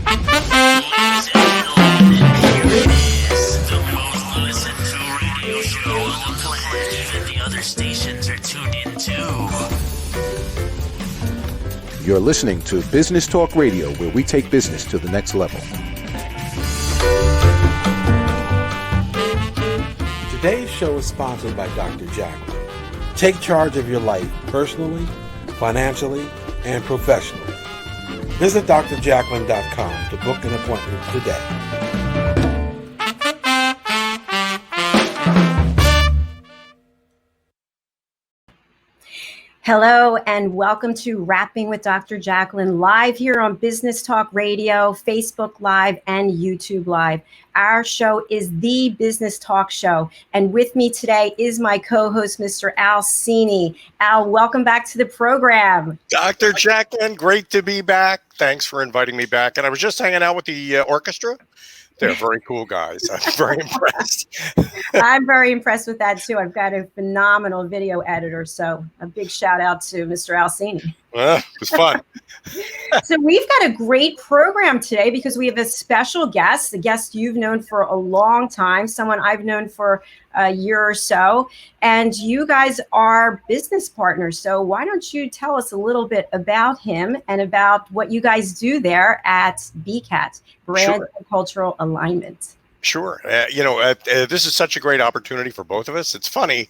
Ladies and gentlemen, here it is, the most listened to radio show on the planet. Even the other stations are tuned in too. You're listening to Business Talk Radio, where we take business to the next level. Today's show is sponsored by Dr. Jacalyn. Take charge of your life personally, financially, and professionally. Visit drjacalyn.com to book an appointment today. Hello and welcome to Rapping with Dr. Jacalyn, live here on Business Talk Radio, Facebook Live, and YouTube Live. Our show is the Business Talk Show, and with me today is my co-host, Mr. Al Cini. Al, welcome back to the program. Dr. Jacalyn, great to be back. Thanks for inviting me back. And I was just hanging out with the orchestra. They're very cool guys. I'm very impressed. I'm very impressed with that, too. I've got a phenomenal video editor, so a big shout out to Mr. Al Cini. It was fun. So we've got a great program today because we have a special guest, a guest you've known for a long time, someone I've known for a year or so, and you guys are business partners. So why don't you tell us a little bit about him and about what you guys do there at BCAT, Brand and Cultural Alignment? Sure. This is such a great opportunity for both of us. It's funny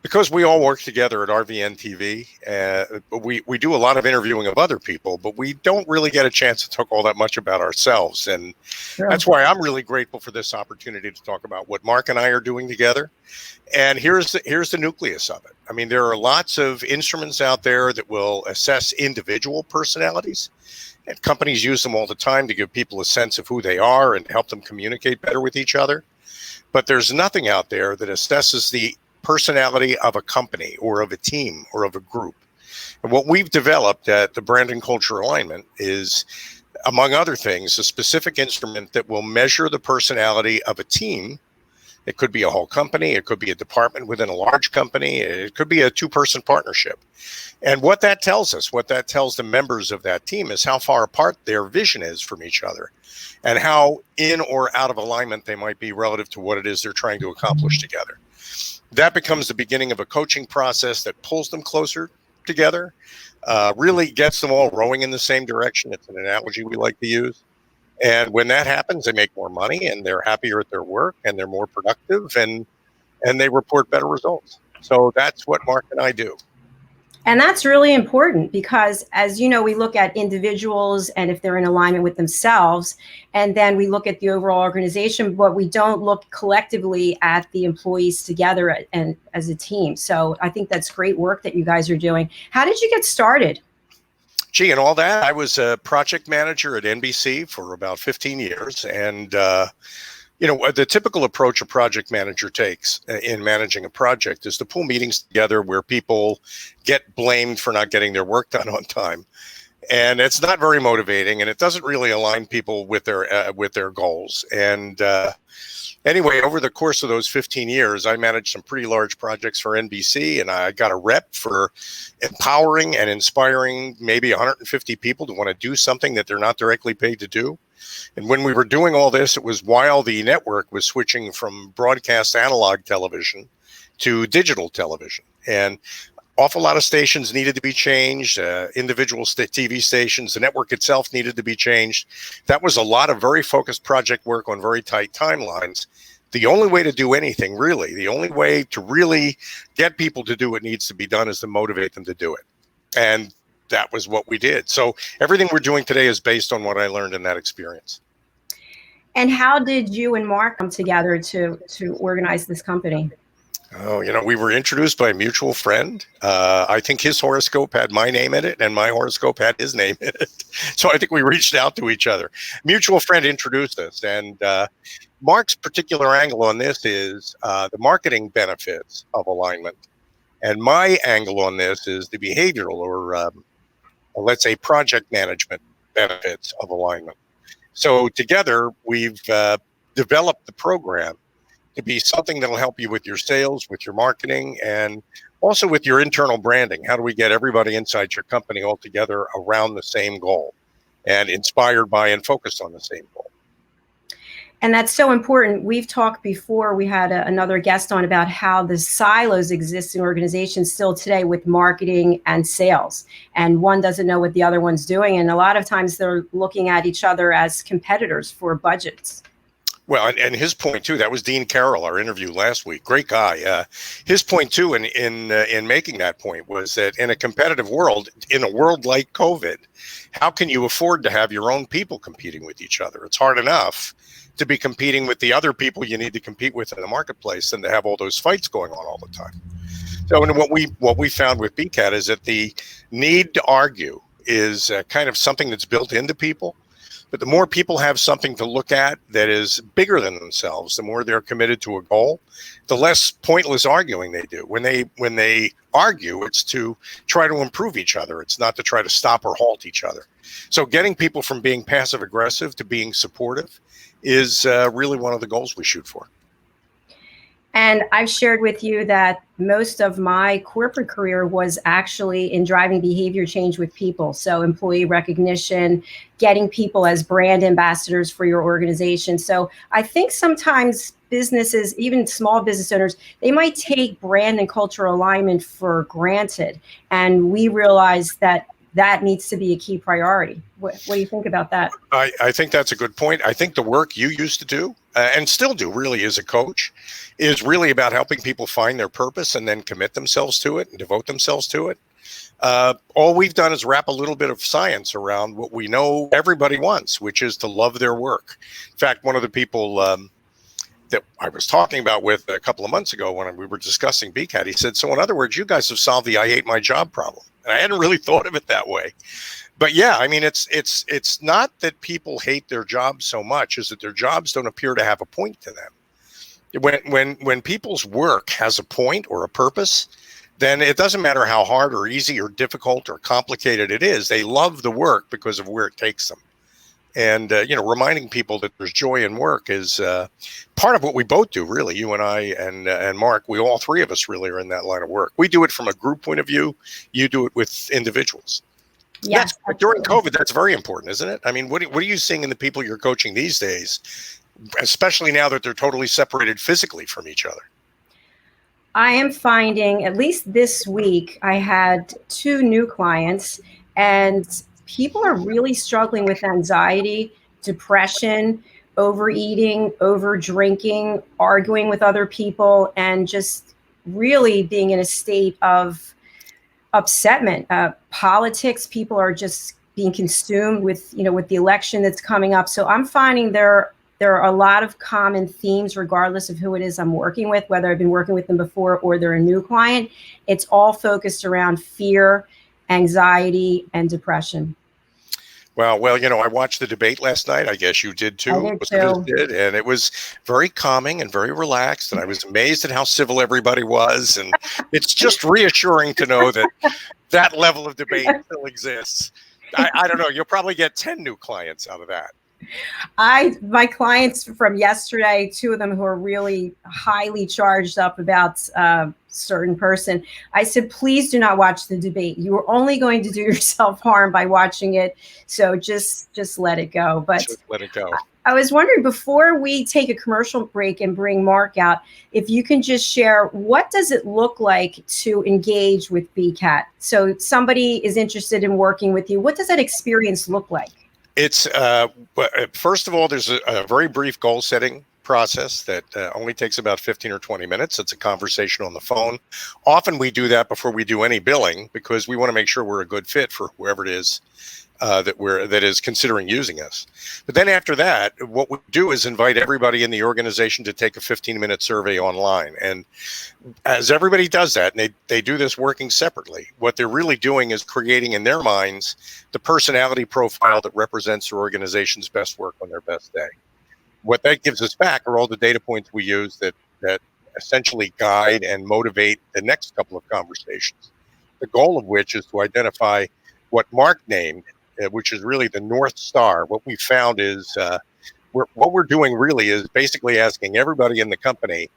because we all work together at RVN TV. We do a lot of interviewing of other people, but we don't really get a chance to talk all that much about ourselves. And that's why I'm really grateful for this opportunity to talk about what Mark and I are doing together. And here's the nucleus of it. I mean, there are lots of instruments out there that will assess individual personalities. And companies use them all the time to give people a sense of who they are and help them communicate better with each other. But there's nothing out there that assesses the personality of a company or of a team or of a group. And what we've developed at the Brand and Culture Alignment is, among other things, a specific instrument that will measure the personality of a team. It could be a whole company. It could be a department within a large company. It could be a two-person partnership. And what that tells us, what that tells the members of that team is how far apart their vision is from each other and how in or out of alignment they might be relative to what it is they're trying to accomplish together. That becomes the beginning of a coaching process that pulls them closer together, really gets them all rowing in the same direction. It's an analogy we like to use. And when that happens, they make more money and they're happier at their work and they're more productive and they report better results. So that's what Mark and I do. And that's really important because, as you know, we look at individuals and if they're in alignment with themselves, and then we look at the overall organization, but we don't look collectively at the employees together and as a team. So I think that's great work that you guys are doing. How did you get started? Gee, and all that, I was a project manager at NBC for about 15 years. And, the typical approach a project manager takes in managing a project is to pull meetings together where people get blamed for not getting their work done on time. And it's not very motivating, and it doesn't really align people with their goals. And anyway, over the course of those 15 years, I managed some pretty large projects for NBC, and I got a rep for empowering and inspiring maybe 150 people to want to do something that they're not directly paid to do. And when we were doing all this, it was while the network was switching from broadcast analog television to digital television. And awful lot of stations needed to be changed, individual TV stations, the network itself needed to be changed. That was a lot of very focused project work on very tight timelines. The only way to do anything, really, the only way to really get people to do what needs to be done is to motivate them to do it. And that was what we did. So everything we're doing today is based on what I learned in that experience. And how did you and Mark come together to organize this company? Oh, we were introduced by a mutual friend. I think his horoscope had my name in it and my horoscope had his name in it. So I think we reached out to each other. Mutual friend introduced us. And Mark's particular angle on this is the marketing benefits of alignment. And my angle on this is the behavioral or let's say project management benefits of alignment. So together we've developed the program to be something that'll help you with your sales, with your marketing, and also with your internal branding. How do we get everybody inside your company all together around the same goal? and inspired by and focused on the same goal. And that's so important. We've talked before, we had another guest on about how the silos exist in organizations still today with marketing and sales. And one doesn't know what the other one's doing. And a lot of times they're looking at each other as competitors for budgets. Well, and his point too, that was Dean Carroll, our interview last week. Great guy. His point too, in making that point, was that in a competitive world, in a world like COVID, how can you afford to have your own people competing with each other? It's hard enough to be competing with the other people you need to compete with in the marketplace than to have all those fights going on all the time. So, and what we found with BCAT is that the need to argue is kind of something that's built into people. But the more people have something to look at that is bigger than themselves, the more they're committed to a goal, the less pointless arguing they do. When they argue, it's to try to improve each other. It's not to try to stop or halt each other. So getting people from being passive aggressive to being supportive is really one of the goals we shoot for. And I've shared with you that most of my corporate career was actually in driving behavior change with people. So employee recognition, getting people as brand ambassadors for your organization. So I think sometimes businesses, even small business owners, they might take brand and cultural alignment for granted. And we realize that that needs to be a key priority. What do you think about that? I think that's a good point. I think the work you used to do and still do really as a coach is really about helping people find their purpose and then commit themselves to it and devote themselves to it. All we've done is wrap a little bit of science around what we know everybody wants, which is to love their work. In fact, one of the people that I was talking about with a couple of months ago when we were discussing BCAT, he said, so in other words, you guys have solved the I hate my job problem. And I hadn't really thought of it that way. But yeah, I mean, it's not that people hate their jobs so much as that their jobs don't appear to have a point to them. When people's work has a point or a purpose, then it doesn't matter how hard or easy or difficult or complicated it is. They love the work because of where it takes them. And, reminding people that there's joy in work is part of what we both do, really. You and I and Mark, we all three of us really are in that line of work. We do it from a group point of view. You do it with individuals. Yes. During COVID, that's very important, isn't it? I mean, what are you seeing in the people you're coaching these days, especially now that they're totally separated physically from each other? I am finding, at least this week, I had 2 new clients, and people are really struggling with anxiety, depression, overeating, over drinking, arguing with other people, and just really being in a state of upsetment. Politics, people are just being consumed with the election that's coming up. So I'm finding there are a lot of common themes, regardless of who it is I'm working with, whether I've been working with them before or they're a new client. It's all focused around fear, anxiety, and depression. Well, I watched the debate last night. I guess you did too. I did, and it was very calming and very relaxed. And I was amazed at how civil everybody was. And it's just reassuring to know that that level of debate still exists. I don't know. You'll probably get 10 new clients out of that. My clients from yesterday, 2 of them who are really highly charged up about certain person, I said, please do not watch the debate. You are only going to do yourself harm by watching it. So just let it go. But just let it go. I was wondering, before we take a commercial break and bring Mark out, if you can just share, what does it look like to engage with BCAT? So somebody is interested in working with you. What does that experience look like? It's first of all, there's a very brief goal setting process that only takes about 15 or 20 minutes. It's a conversation on the phone. Often we do that before we do any billing because we want to make sure we're a good fit for whoever it is that is considering using us. But then after that, what we do is invite everybody in the organization to take a 15-minute survey online. And as everybody does that, and they do this working separately, what they're really doing is creating in their minds the personality profile that represents their organization's best work on their best day. What that gives us back are all the data points we use that essentially guide and motivate the next couple of conversations. The goal of which is to identify what Mark named, which is really the North Star. What we found is what we're doing really is basically asking everybody in the company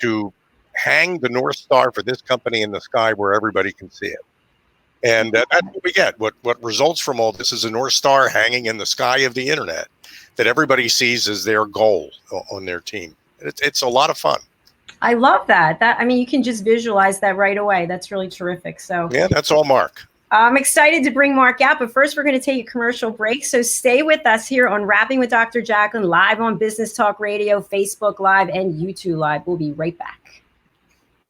to hang the North Star for this company in the sky where everybody can see it. And that's what we get. What results from all this is a North Star hanging in the sky of the internet that everybody sees as their goal on their team. It's a lot of fun. I love that. I mean, you can just visualize that right away. That's really terrific. So yeah, that's all Mark. I'm excited to bring Mark out, but first we're going to take a commercial break. So stay with us here on Rapping with Dr. Jacalyn, live on Business Talk Radio, Facebook Live, and YouTube Live. We'll be right back.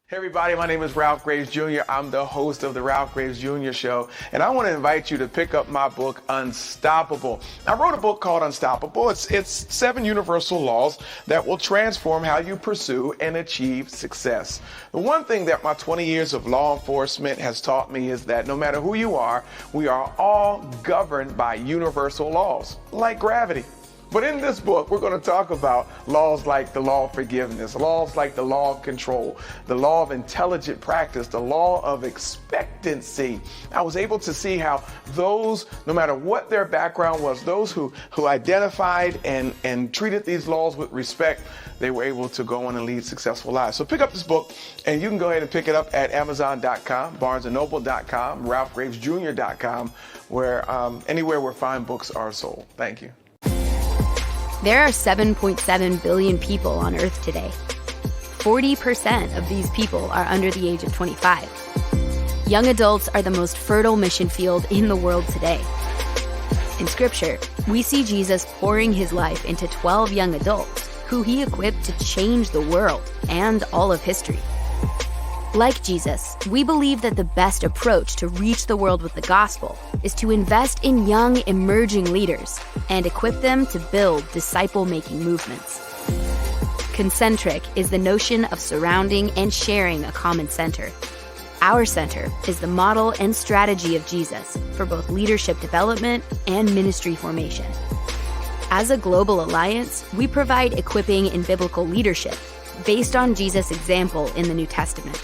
Hey everybody, my name is Ralph Graves Jr. I'm the host of the Ralph Graves Jr. Show, and I want to invite you to pick up my book, Unstoppable. I wrote a book called Unstoppable. It's 7 universal laws that will transform how you pursue and achieve success. The one thing that my 20 years of law enforcement has taught me is that no matter who you are, we are all governed by universal laws, like gravity. But in this book, we're going to talk about laws like the law of forgiveness, laws like the law of control, the law of intelligent practice, the law of expectancy. I was able to see how those, no matter what their background was, those who identified and treated these laws with respect, they were able to go on and lead successful lives. So pick up this book, and you can go ahead and pick it up at Amazon.com, BarnesandNoble.com, RalphGravesJr.com, where anywhere where fine books are sold. Thank you. There are 7.7 billion people on Earth today. 40% of these people are under the age of 25. Young adults are the most fertile mission field in the world today. In Scripture, we see Jesus pouring his life into 12 young adults who he equipped to change the world and all of history. Like Jesus, we believe that the best approach to reach the world with the gospel is to invest in young, emerging leaders and equip them to build disciple-making movements. Concentric is the notion of surrounding and sharing a common center. Our center is the model and strategy of Jesus for both leadership development and ministry formation. As a global alliance, we provide equipping in biblical leadership based on Jesus' example in the New Testament.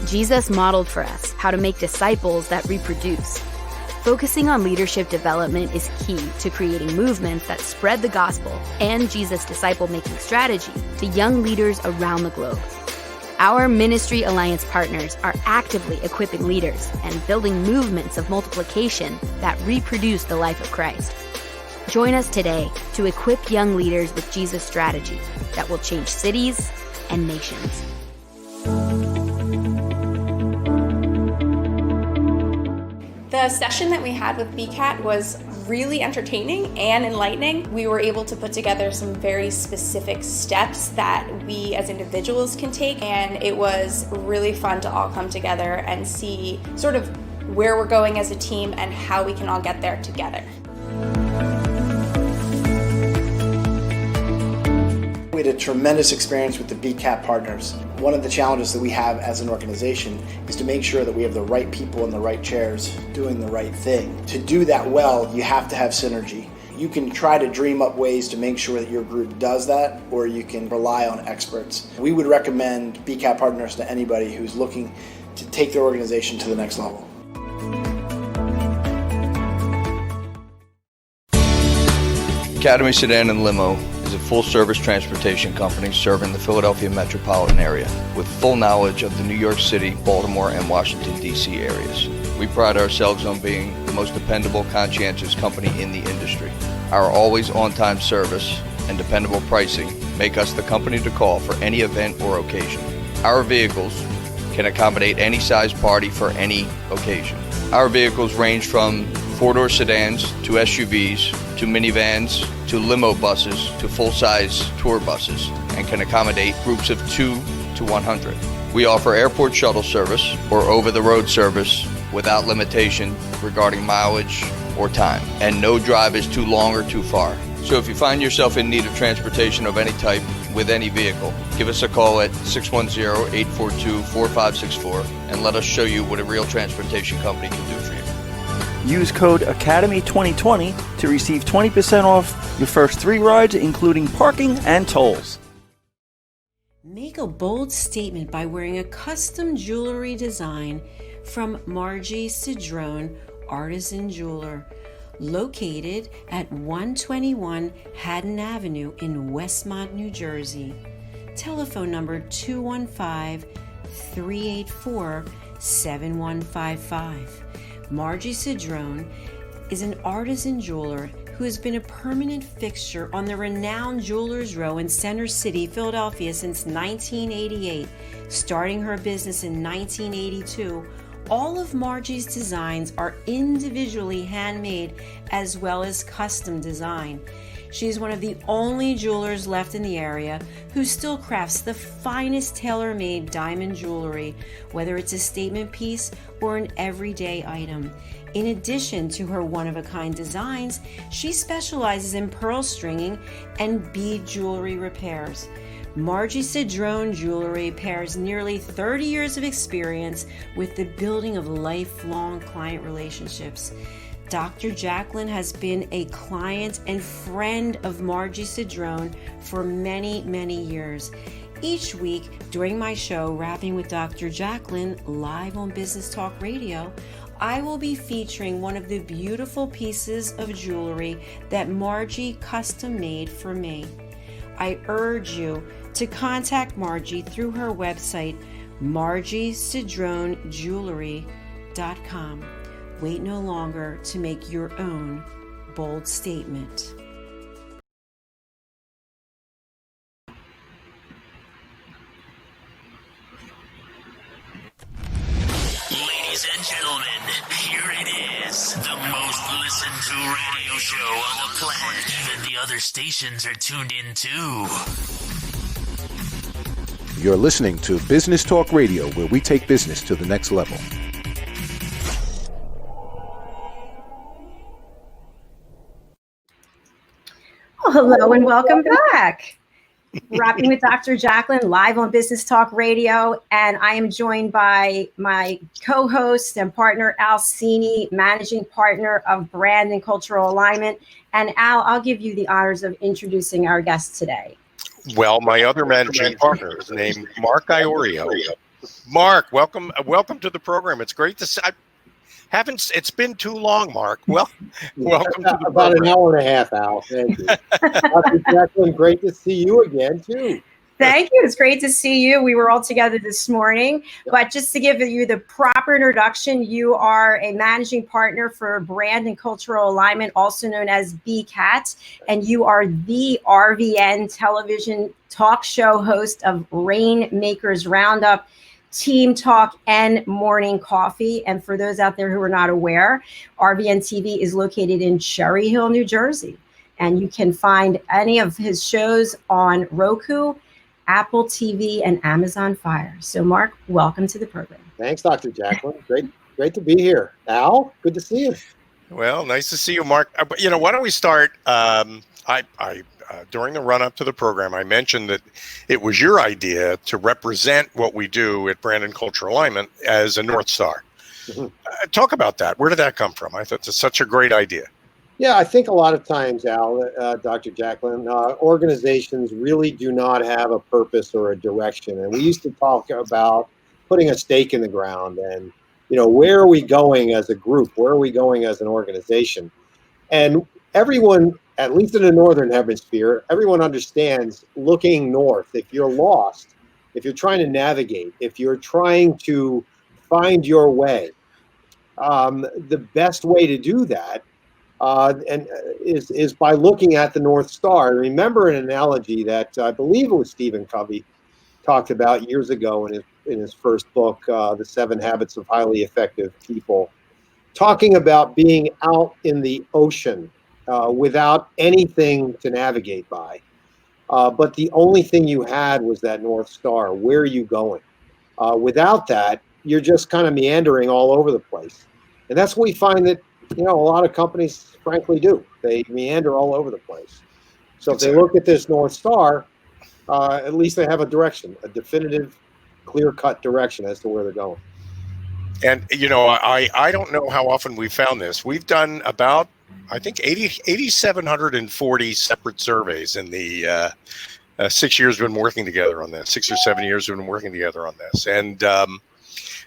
Jesus modeled for us how to make disciples that reproduce. Focusing on leadership development is key to creating movements that spread the gospel and Jesus' disciple-making strategy to young leaders around the globe. Our Ministry Alliance partners are actively equipping leaders and building movements of multiplication that reproduce the life of Christ. Join us today to equip young leaders with Jesus' strategy that will change cities and nations. The session that we had with BCAT was really entertaining and enlightening. We were able to put together some very specific steps that we as individuals can take, and it was really fun to all come together and see sort of where we're going as a team and how we can all get there together. We had a tremendous experience with the BCAT partners. One of the challenges that we have as an organization is to make sure that we have the right people in the right chairs doing the right thing. To do that well, you have to have synergy. You can try to dream up ways to make sure that your group does that, or you can rely on experts. We would recommend BCAT partners to anybody who's looking to take their organization to the next level. Academy Sedan and Limo is a full-service transportation company serving the Philadelphia metropolitan area with full knowledge of the New York City, Baltimore, and Washington, D.C. areas. We pride ourselves on being the most dependable, conscientious company in the industry. Our always on-time service and dependable pricing make us the company to call for any event or occasion. Our vehicles can accommodate any size party for any occasion. Our vehicles range from four-door sedans to SUVs to minivans to limo buses to full-size tour buses and can accommodate groups of 2 to 100. We offer airport shuttle service or over-the-road service without limitation regarding mileage or time, and no drive is too long or too far. So if you find yourself in need of transportation of any type with any vehicle, give us a call at 610-842-4564 and let us show you what a real transportation company can do for you. Use code ACADEMY2020 to receive 20% off your first 3 rides, including parking and tolls. Make a bold statement by wearing a custom jewelry design from Margie Cedrone, Artisan Jeweler, located at 121 Haddon Avenue in Westmont, New Jersey. Telephone number 215-384-7155. Margie Cedrone is an artisan jeweler who has been a permanent fixture on the renowned Jewelers Row in Center City, Philadelphia since 1988. Starting her business in 1982, all of Margie's designs are individually handmade as well as custom design. She is one of the only jewelers left in the area who still crafts the finest tailor-made diamond jewelry, whether it's a statement piece or an everyday item. In addition to her one-of-a-kind designs, she specializes in pearl stringing and bead jewelry repairs. Margie Cedrone Jewelry pairs nearly 30 years of experience with the building of lifelong client relationships. Dr. Jacalyn has been a client and friend of Margie Cedrone for many, many years. Each week during my show, Rapping with Dr. Jacalyn, live on Business Talk Radio, I will be featuring one of the beautiful pieces of jewelry that Margie custom made for me. I urge you to contact Margie through her website, margiecedronejewelry.com. Wait no longer to make your own bold statement. Ladies and gentlemen, here it is. The most listened to radio show on the planet. Even the other stations are tuned in too. You're listening to Business Talk Radio, where we take business to the next level. Well, hello and welcome back. Rapping with Dr. Jacalyn, live on Business Talk Radio, and I am joined by my co-host and partner, Al Cini, managing partner of Brand and Cultural Alignment. And Al, I'll give you the honors of introducing our guest today. Well, my other managing partner is named Mark Iorio. Mark, welcome to the program. It's great to see. It's been too long, Mark. Well, welcome to the about program. An hour and a half, Al. Thank you. Dr. Jacalyn, great to see you again, too. Thank you. It's great to see you. We were all together this morning. But just to give you the proper introduction, you are a managing partner for Brand and Cultural Alignment, also known as BCAT, and you are the RVN television talk show host of Rainmakers Roundup, Team Talk, and Morning Coffee. And for those out there who are not aware, RVN TV is located in Cherry Hill, New Jersey. And you can find any of his shows on Roku, Apple TV, and Amazon Fire. So, Mark, welcome to the program. Thanks, Dr. Jacalyn. Great to be here. Al, good to see you. Well, nice to see you, Mark. Why don't we start? During the run-up to the program, I mentioned that it was your idea to represent what we do at Brand and Cultural Alignment as a North Star. Mm-hmm. Talk about that. Where did that come from? I thought it's such a great idea. Yeah, I think a lot of times, Al, Dr. Jacalyn, organizations really do not have a purpose or a direction. And we used to talk about putting a stake in the ground and, where are we going as a group? Where are we going as an organization? And everyone, at least in the Northern Hemisphere, everyone understands looking north. If you're lost, if you're trying to navigate, if you're trying to find your way, the best way to do that is by looking at the North Star. Remember an analogy that I believe it was Stephen Covey talked about years ago in his first book, The 7 Habits of Highly Effective People, talking about being out in the ocean without anything to navigate by. But the only thing you had was that North Star. Where are you going? Without that, you're just kind of meandering all over the place. And that's what we find that, a lot of companies frankly do. They meander all over the place. So if they look at this North Star, at least they have a direction, a definitive, clear-cut direction as to where they're going. And, I don't know how often we've found this. We've done about, I think, 8,740 separate surveys in the 6 years we've been working together on this, 6 or 7 years we've been working together on this. And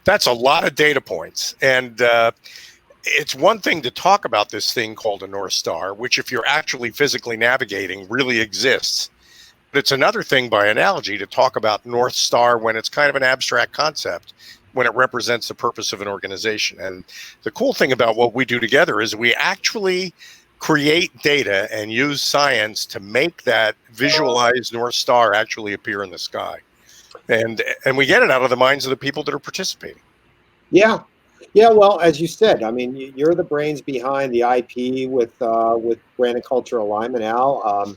that's a lot of data points. And it's one thing to talk about this thing called a North Star, which if you're actually physically navigating really exists. But it's another thing by analogy to talk about North Star when it's kind of an abstract concept. when it represents the purpose of an organization. And the cool thing about what we do together is we actually create data and use science to make that visualized North Star actually appear in the sky. And we get it out of the minds of the people that are participating. Yeah. Yeah, well, as you said, I mean, you're the brains behind the IP with brand and culture alignment, Al.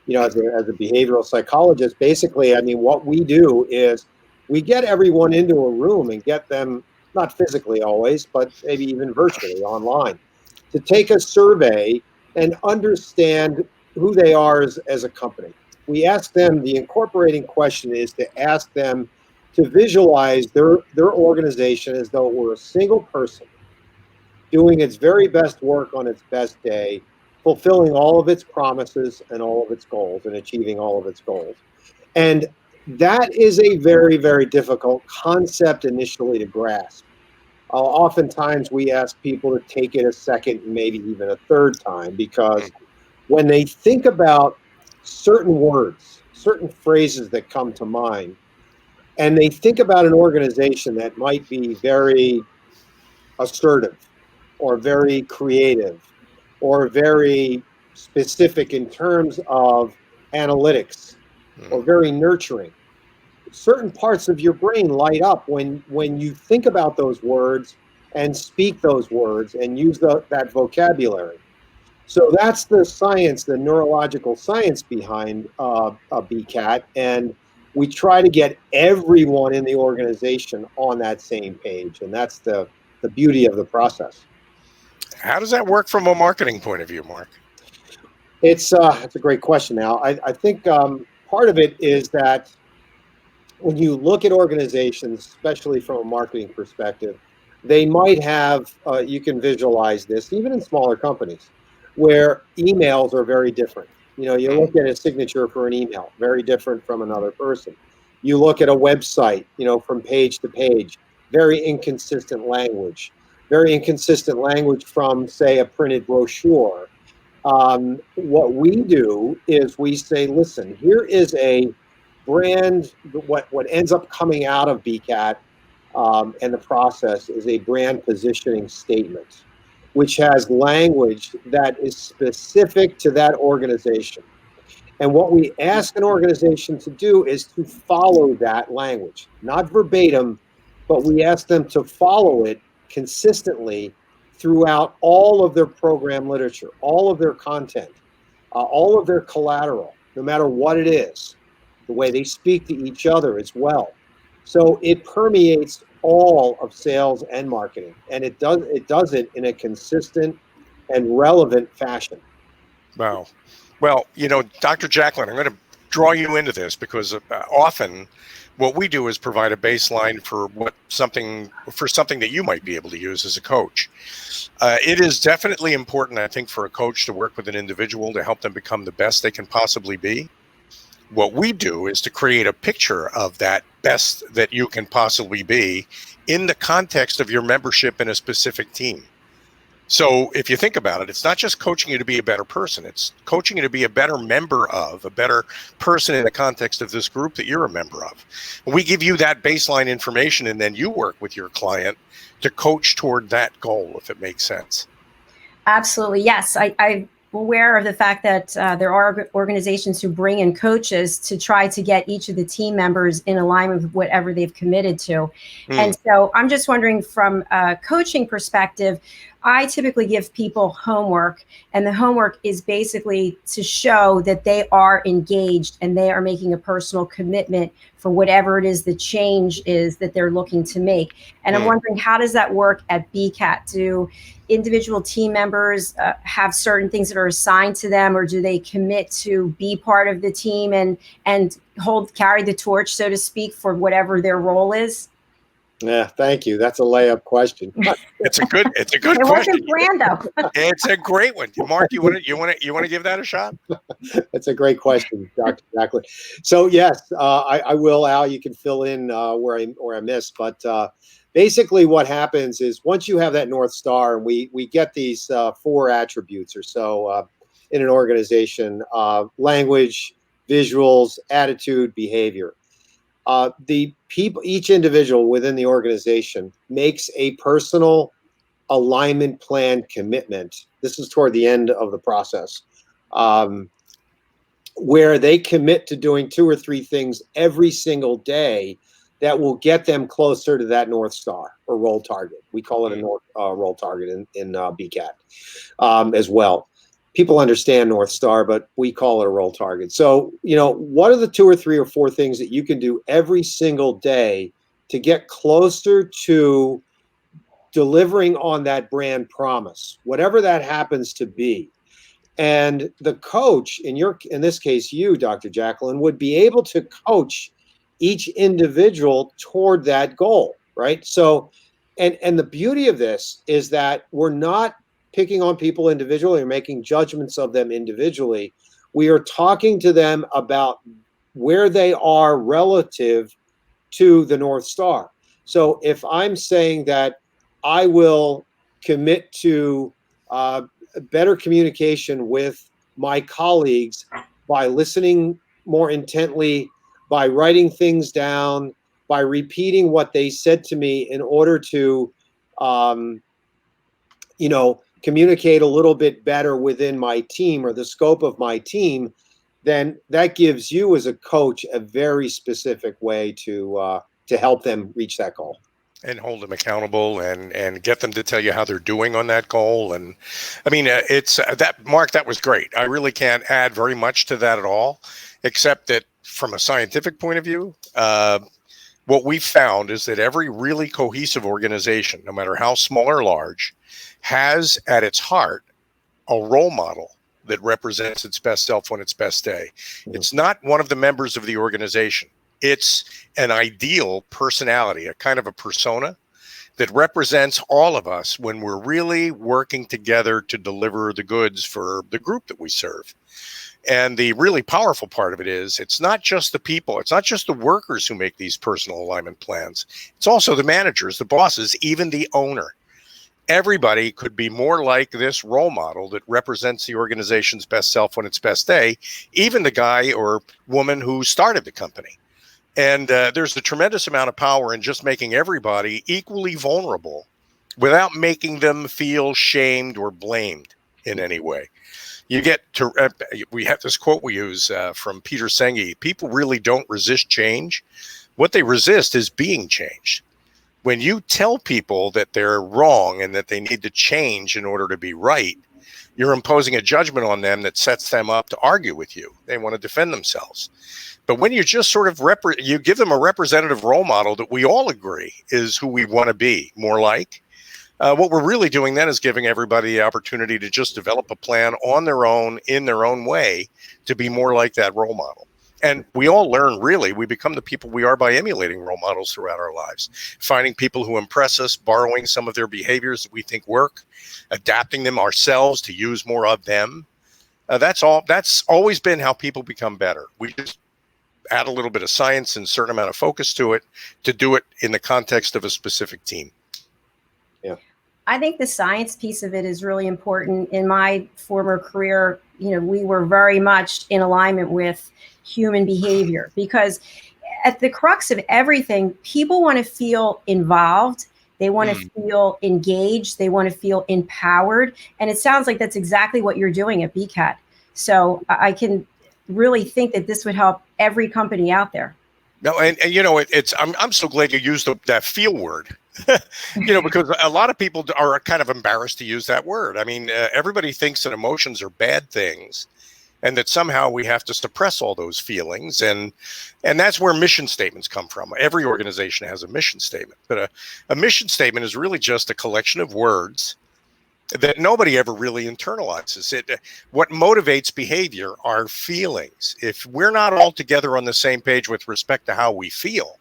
As a behavioral psychologist, basically, I mean, what we do is we get everyone into a room and get them, not physically always, but maybe even virtually online, to take a survey and understand who they are as a company. We ask them, the incorporating question is to ask them to visualize their organization as though it were a single person doing its very best work on its best day, fulfilling all of its promises and all of its goals and achieving all of its goals. And that is a very, very difficult concept initially to grasp. Oftentimes we ask people to take it a second, maybe even a third time, because when they think about certain words, certain phrases that come to mind, and they think about an organization that might be very assertive or very creative or very specific in terms of analytics or very nurturing, certain parts of your brain light up when you think about those words and speak those words and use that vocabulary. So that's the science, the neurological science behind a BCAT. And we try to get everyone in the organization on that same page. And that's the beauty of the process. How does that work from a marketing point of view, Mark? It's a great question, Al. I think part of it is that when you look at organizations, especially from a marketing perspective, they might have, you can visualize this, even in smaller companies, where emails are very different. You look at a signature for an email, very different from another person. You look at a website, from page to page, very inconsistent language from, say, a printed brochure. What we do is we say, listen, here is a brand, what ends up coming out of BCAT and the process is a brand positioning statement, which has language that is specific to that organization. And what we ask an organization to do is to follow that language, not verbatim, but we ask them to follow it consistently throughout all of their program literature, all of their content, all of their collateral, no matter what it is, the way they speak to each other as well. So it permeates all of sales and marketing, and it does it in a consistent and relevant fashion. Wow. Well, Dr. Jacalyn, I'm going to draw you into this because often what we do is provide a baseline for something that you might be able to use as a coach. It is definitely important, I think, for a coach to work with an individual to help them become the best they can possibly be. What we do is to create a picture of that best that you can possibly be in the context of your membership in a specific team. So if you think about it, it's not just coaching you to be a better person. It's coaching you to be a better member of, a better person in the context of this group that you're a member of. We give you that baseline information, and then you work with your client to coach toward that goal, if it makes sense. Absolutely. Yes. I'm aware of the fact that there are organizations who bring in coaches to try to get each of the team members in alignment with whatever they've committed to. And so I'm just wondering, from a coaching perspective, I typically give people homework, and the homework is basically to show that they are engaged and they are making a personal commitment for whatever it is the change is that they're looking to make. And I'm wondering, how does that work at BCAT? Do individual team members have certain things that are assigned to them, or do they commit to be part of the team and carry the torch, so to speak, for whatever their role is? Yeah, thank you. That's a layup question. It's a good It question. wasn't Brando. It's a great one. Mark, you want to give that a shot? That's a great question, Dr. Jacalyn. So yes, I will, Al. You can fill in where I missed, but basically what happens is once you have that North Star, and we get these 4 attributes or so in an organization: language, visuals, attitude, behavior. The people, each individual within the organization makes a personal alignment plan commitment. This is toward the end of the process, where they commit to doing 2 or 3 things every single day that will get them closer to that North Star or roll target. We call it a roll target in BCAT as well. People understand North Star, but we call it a roll target. So, what are the 2 or 3 or 4 things that you can do every single day to get closer to delivering on that brand promise, whatever that happens to be? And the coach, in this case, you, Dr. Jacalyn, would be able to coach each individual toward that goal, right? So, and the beauty of this is that we're not picking on people individually or making judgments of them individually. We are talking to them about where they are relative to the North Star. So if I'm saying that I will commit to better communication with my colleagues by listening more intently, by writing things down, by repeating what they said to me in order to, communicate a little bit better within my team or the scope of my team, then that gives you as a coach a very specific way to help them reach that goal. And hold them accountable and get them to tell you how they're doing on that goal. And I mean, it's that, Mark, that was great. I really can't add very much to that at all, except that from a scientific point of view, what we found is that every really cohesive organization, no matter how small or large, has at its heart a role model that represents its best self on its best day. It's not one of the members of the organization. It's an ideal personality, a kind of a persona that represents all of us when we're really working together to deliver the goods for the group that we serve. And the really powerful part of it is it's not just the people, it's not just the workers who make these personal alignment plans. It's also the managers, the bosses, even the owner. Everybody could be more like this role model that represents the organization's best self on its best day, even the guy or woman who started the company. And there's a tremendous amount of power in just making everybody equally vulnerable without making them feel shamed or blamed in any way. You get to, we have this quote we use from Peter Senge: people really don't resist change. What they resist is being changed. When you tell people that they're wrong and that they need to change in order to be right, you're imposing a judgment on them that sets them up to argue with you. They want to defend themselves. But when you just sort of you give them a representative role model that we all agree is who we want to be more like, what we're really doing then is giving everybody the opportunity to just develop a plan on their own, in their own way, to be more like that role model. And we all learn, really, we become the people we are by emulating role models throughout our lives, finding people who impress us, borrowing some of their behaviors that we think work, adapting them ourselves to use more of them. That's always been how people become better. We just add a little bit of science and a certain amount of focus to it to do it in the context of a specific team. Yeah. I think the science piece of it is really important. In my former career, we were very much in alignment with human behavior, because at the crux of everything, people want to feel involved. They want to feel engaged. They want to feel empowered. And it sounds like that's exactly what you're doing at BCAT. So I can really think that this would help every company out there. No, and I'm so glad you used that feel word. Because a lot of people are kind of embarrassed to use that word. I mean, everybody thinks that emotions are bad things and that somehow we have to suppress all those feelings. And that's where mission statements come from. Every organization has a mission statement, but a mission statement is really just a collection of words that nobody ever really internalizes. What motivates behavior are feelings. If we're not all together on the same page with respect to how we feel,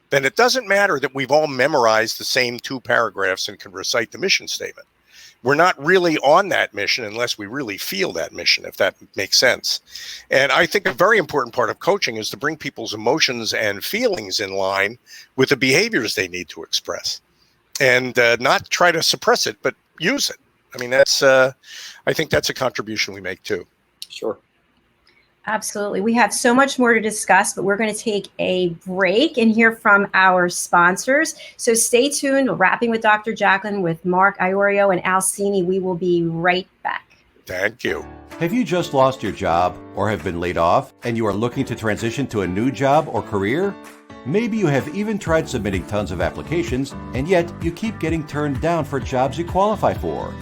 then it doesn't matter that we've all memorized the same 2 paragraphs and can recite the mission statement. We're not really on that mission unless we really feel that mission, if that makes sense. And I think a very important part of coaching is to bring people's emotions and feelings in line with the behaviors they need to express, and not try to suppress it, but use it. I mean, I think that's a contribution we make too. Sure. Absolutely. We have so much more to discuss, but we're going to take a break and hear from our sponsors. So stay tuned. Wrapping with Dr. Jacalyn with Mark Iorio and Al Cini. We will be right back. Thank you. Have you just lost your job or have been laid off and you are looking to transition to a new job or career? Maybe you have even tried submitting tons of applications and yet you keep getting turned down for jobs you qualify for.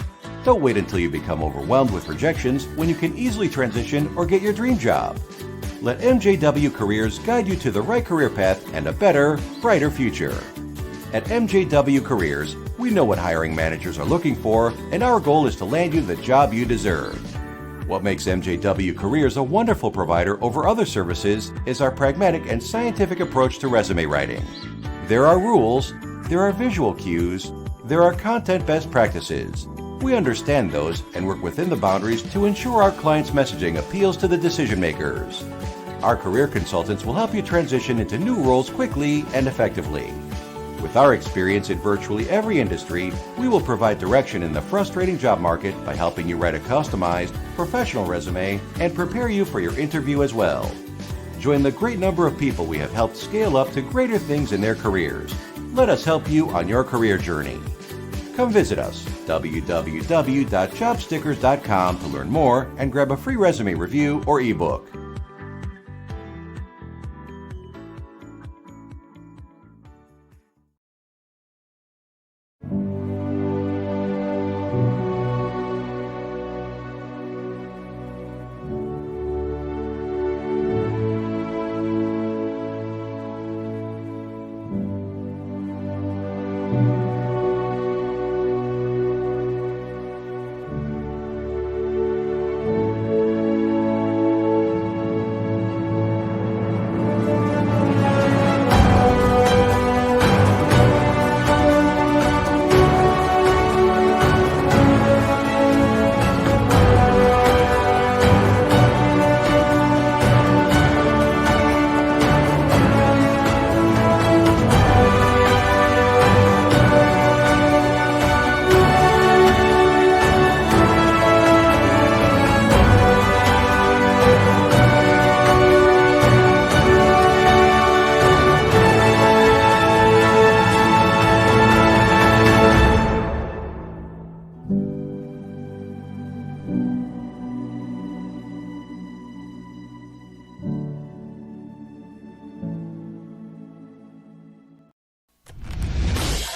Don't wait until you become overwhelmed with rejections when you can easily transition or get your dream job. Let MJW Careers guide you to the right career path and a better, brighter future. At MJW Careers, we know what hiring managers are looking for, and our goal is to land you the job you deserve. What makes MJW Careers a wonderful provider over other services is our pragmatic and scientific approach to resume writing. There are rules, there are visual cues, there are content best practices. We understand those and work within the boundaries to ensure our clients' messaging appeals to the decision makers. Our career consultants will help you transition into new roles quickly and effectively. With our experience in virtually every industry, we will provide direction in the frustrating job market by helping you write a customized, professional resume and prepare you for your interview as well. Join the great number of people we have helped scale up to greater things in their careers. Let us help you on your career journey. Come visit us, www.jobstickers.com, to learn more and grab a free resume review or ebook.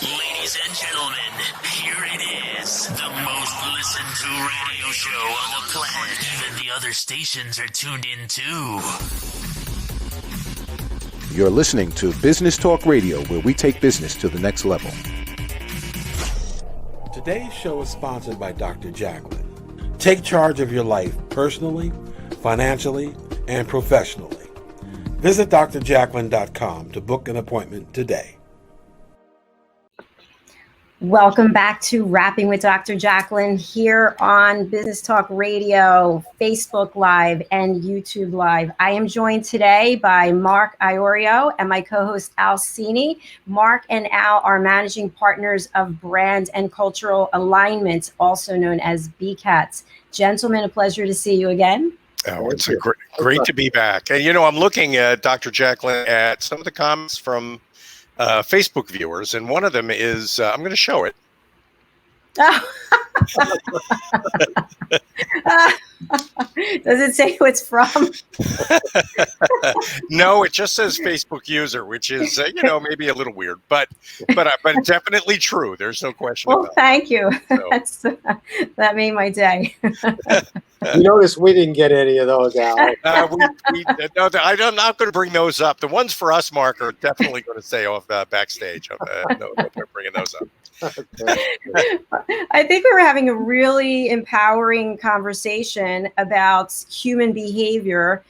Ladies and gentlemen, here it is. The most listened to radio show on the planet. Even the other stations are tuned in too. You're listening to Business Talk Radio, where we take business to the next level. Today's show is sponsored by Dr. Jacalyn. Take charge of your life personally, financially, and professionally. Visit drjacalyn.com to book an appointment today. Welcome back to Wrapping with Dr. Jacalyn here on Business Talk Radio, Facebook Live, and YouTube Live. I am joined today by Mark Iorio and my co-host Al Cini. Mark and Al are managing partners of Brand and Cultural Alignment, also known as BCAT. Gentlemen, a pleasure to see you again. Oh, it's great to be back. And, I'm looking at Dr. Jacalyn at some of the comments from Facebook viewers, and one of them is I'm going to show it. Does it say who it's from? No, it just says Facebook user, which is maybe a little weird, but definitely true. There's no question about it. Thank you. So. That made my day. You notice we didn't get any of those out. I'm not going to bring those up. The ones for us, Mark, are definitely going to stay off backstage. No point bringing those up. I think we were having a really empowering conversation about human behavior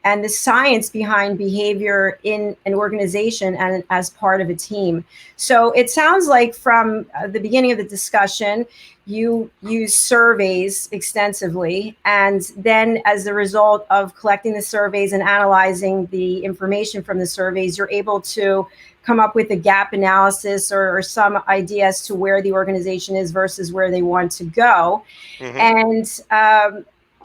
and the science behind behavior in an organization and as part of a team. So it sounds like from the beginning of the discussion, you use surveys extensively, and then as a result of collecting the surveys and analyzing the information from the surveys, you're able to come up with a gap analysis or some idea as to where the organization is versus where they want to go. Mm-hmm. And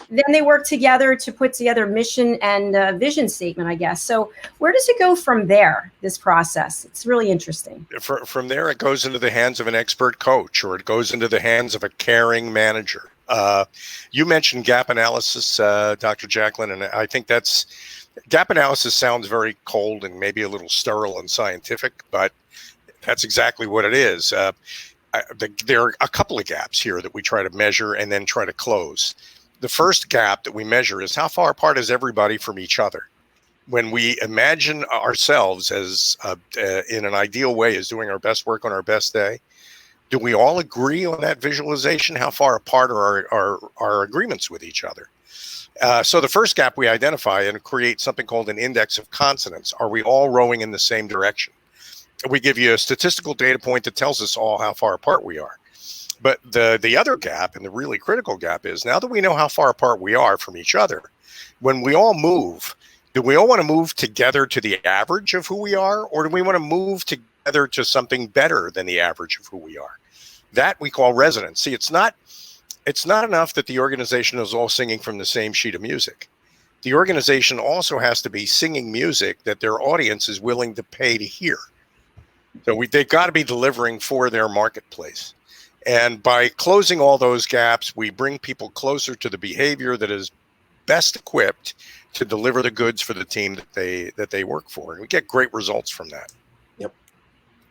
then they work together to put together mission and vision statement, I guess. So where does it go from there, this process? It's really interesting. From there, it goes into the hands of an expert coach, or it goes into the hands of a caring manager. You mentioned gap analysis, Dr. Jacalyn, and I think gap analysis sounds very cold and maybe a little sterile and scientific, but that's exactly what it is. There are a couple of gaps here that we try to measure and then try to close. The first gap that we measure is how far apart is everybody from each other. When we imagine ourselves as in an ideal way as doing our best work on our best day, do we all agree on that visualization? How far apart are our agreements with each other? So the first gap we identify and create something called an index of consonance. Are we all rowing in the same direction? We give you a statistical data point that tells us all how far apart we are. But the other gap, and the really critical gap, is now that we know how far apart we are from each other, when we all move, do we all want to move together to the average of who we are, or do we want to move together to something better than the average of who we are? That we call resonance. See, it's not enough that the organization is all singing from the same sheet of music. The organization also has to be singing music that their audience is willing to pay to hear. So they've got to be delivering for their marketplace. And by closing all those gaps, we bring people closer to the behavior that is best equipped to deliver the goods for the team that they work for. And we get great results from that. Yep.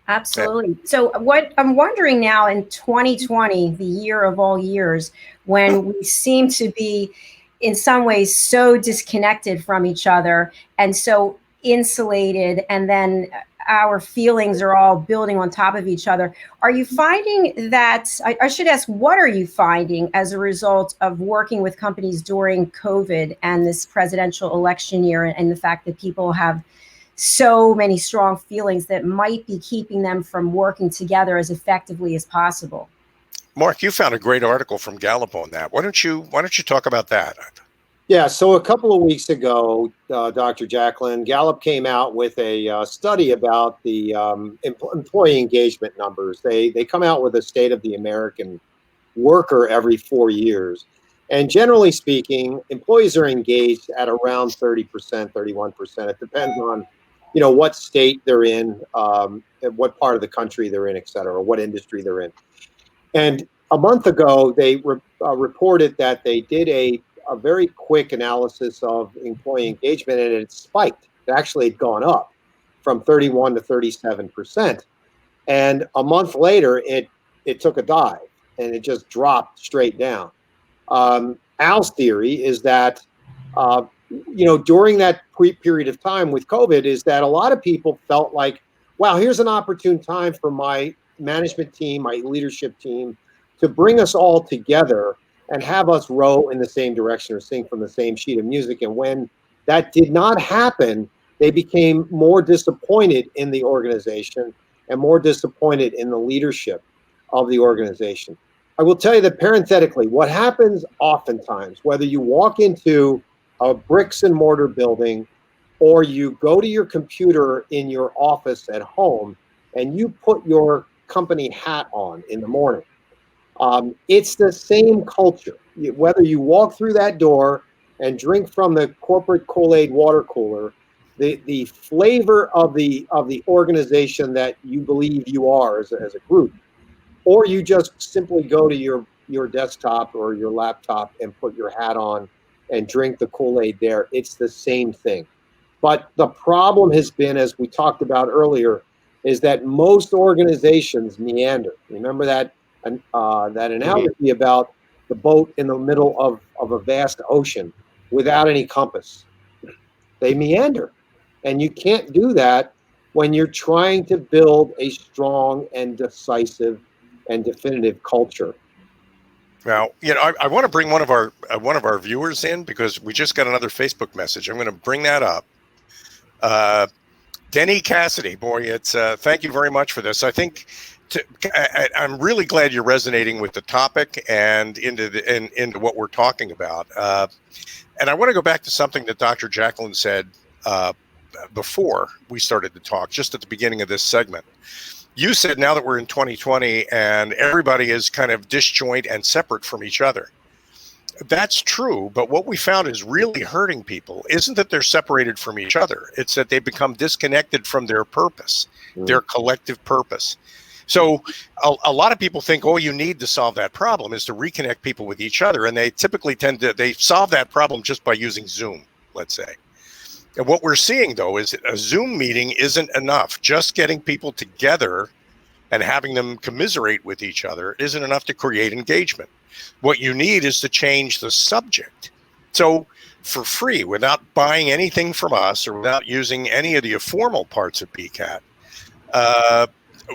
Absolutely. So what I'm wondering now, in 2020, the year of all years, when we seem to be in some ways so disconnected from each other and so insulated, and then our feelings are all building on top of each other. Are you finding that, I should ask, what are you finding as a result of working with companies during COVID and this presidential election year, and the fact that people have so many strong feelings that might be keeping them from working together as effectively as possible? Mark, you found a great article from Gallup on that. Why don't you talk about that? Yeah, so a couple of weeks ago, Dr. Jacalyn, Gallup came out with a study about the employee engagement numbers. They come out with a State of the American Worker every 4 years. And generally speaking, employees are engaged at around 30%, 31%. It depends on, what state they're in, what part of the country they're in, et cetera, or what industry they're in. And a month ago, they reported that they did a very quick analysis of employee engagement, and it spiked. It actually had gone up from 31 to 37%. And a month later, it took a dive, and it just dropped straight down. Al's theory is that, during that period of time with COVID, is that a lot of people felt like, wow, here's an opportune time for my management team, my leadership team, to bring us all together and have us row in the same direction or sing from the same sheet of music. And when that did not happen, they became more disappointed in the organization and more disappointed in the leadership of the organization. I will tell you that parenthetically, what happens oftentimes, whether you walk into a bricks and mortar building or you go to your computer in your office at home and you put your company hat on in the morning, it's the same culture. Whether you walk through that door and drink from the corporate Kool-Aid water cooler, the flavor of the organization that you believe you are as a group, or you just simply go to your desktop or your laptop and put your hat on and drink the Kool-Aid there, it's the same thing. But the problem has been, as we talked about earlier, is that most organizations meander. Remember that analogy about the boat in the middle of a vast ocean without any compass. They meander. And you can't do that when you're trying to build a strong and decisive and definitive culture. Now, I want to bring one of our viewers in, because we just got another Facebook message. I'm going to bring that up. Denny Cassidy, boy, it's thank you very much for this. I think I'm really glad you're resonating with the topic and into what we're talking about. And I want to go back to something that Dr. Jacalyn said before we started to talk, just at the beginning of this segment. You said now that we're in 2020 and everybody is kind of disjoint and separate from each other. That's true, but what we found is really hurting people isn't that they're separated from each other. It's that they become disconnected from their purpose, their collective purpose. So a lot of people think all you need to solve that problem is to reconnect people with each other. And they typically they solve that problem just by using Zoom, let's say. And what we're seeing, though, is that a Zoom meeting isn't enough. Just getting people together and having them commiserate with each other isn't enough to create engagement. What you need is to change the subject. So for free, without buying anything from us or without using any of the formal parts of BCAT,